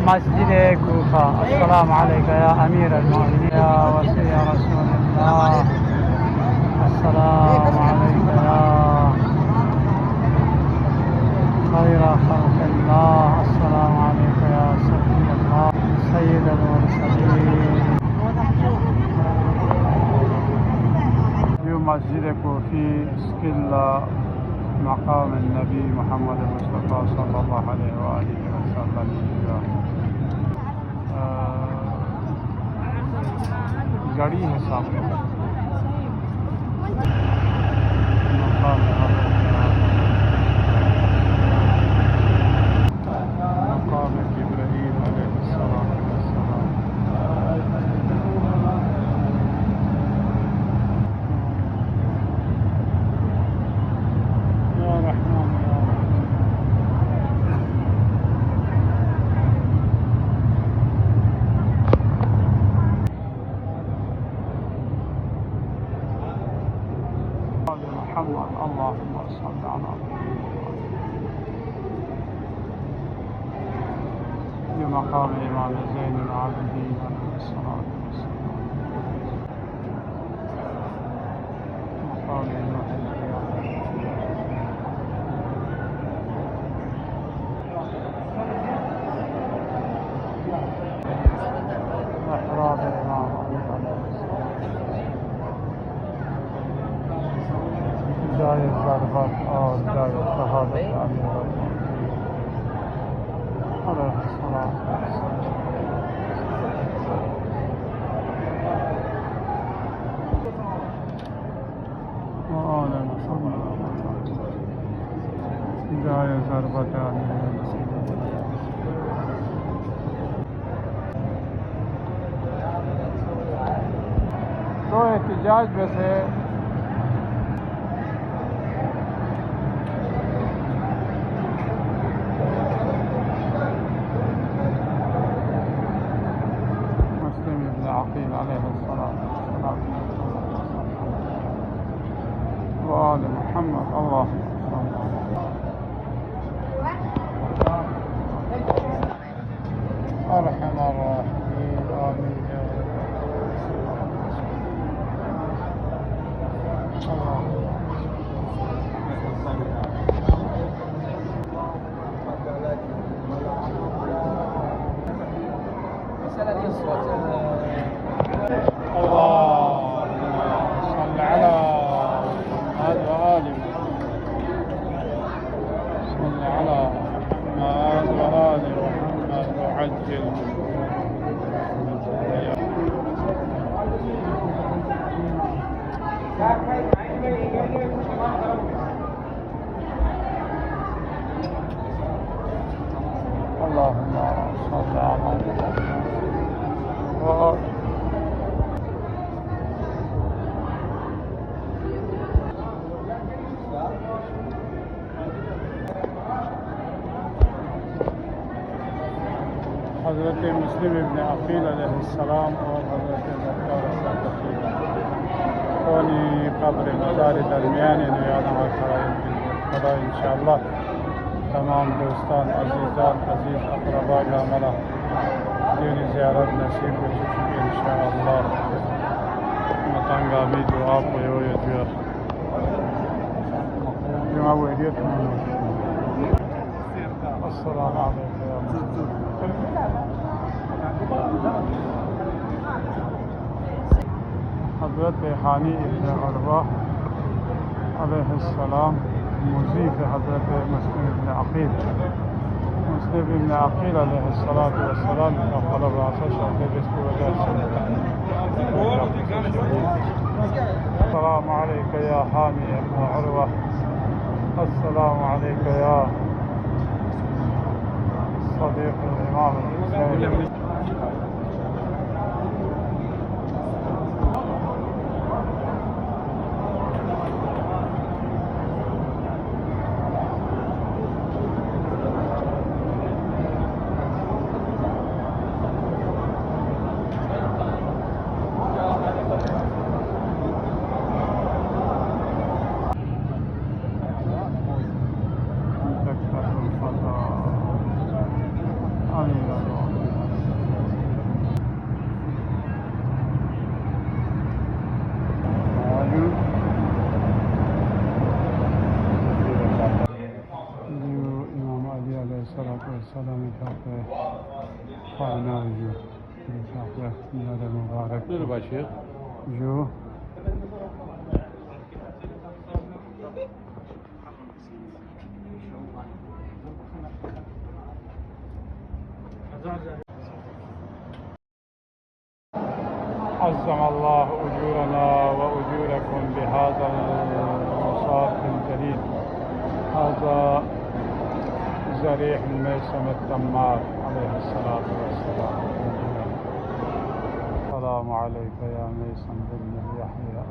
مسجد كوفة. السلام عليك يا أمير المؤمنين يا وصي رسول الله. السلام عليك يا خير خلق الله. السلام عليك يا سفي الله سيد المرسلين. في مسجد كوفي سكيل مقام النبي محمد المصطفى صلى الله عليه وآله وسلم. गाड़ी है सामने मकाम इब्राहीम अलैहिस्सलाम। या रहमान या محمد اللهم صل على في مقام إمام زين العابدين عليه الصلاة والسلام. مقام نوح محراب الإمام علي عليه السلام. جاي الضربات جاي الشهادة أمير المؤمنين عليه الصلاة والسلام. وآل محمد جاي ضربة أمير المؤمنين. तो एहतिजाज में से مسلم بن عقيل عليه الصلاة والسلام وآل محمد اللهم صل أرحم الراحمين آمين يا رب. اللهم صل على حضرت مسلم ابن عقيل عليه السلام और हज़रत मुख्तार सदक़ी कोनी कब्र मज़ार दरमियान नियाना और खड़ा इंशाअल्लाह तमाम दोस्तान अजीज़ान अजीज़ अक़रबा गामला दीनी ज़ियारत नसीब हो चुकी इंशाअल्लाह मतंगामी दुआ पयो यजुर जमा वीडियो अस्सलाम वालेकुम हज़रत हानी इब्न अरवा अलैहिस्सलाम मुज़ीफ़ हज़रत मुस्लिम इब्न अक़ील अलैहिस्सलातु वस्सलाम का क़लब रासा शहद जिसकी वजह से अस्सलाम अलैका या हानी इब्न अरवा। अस्सलाम अलैका या صديق الإمام الحسين। والسلام يحفظه خوانا وجو يحفظه ميلاد مبارك للبشير جو عظم الله أجورنا وأجوركم بهذا المصاب الجليل. هذا زريح الميسم التمار عليه الصلاة والسلام. السلام عليك يا ميسم بن يحيى.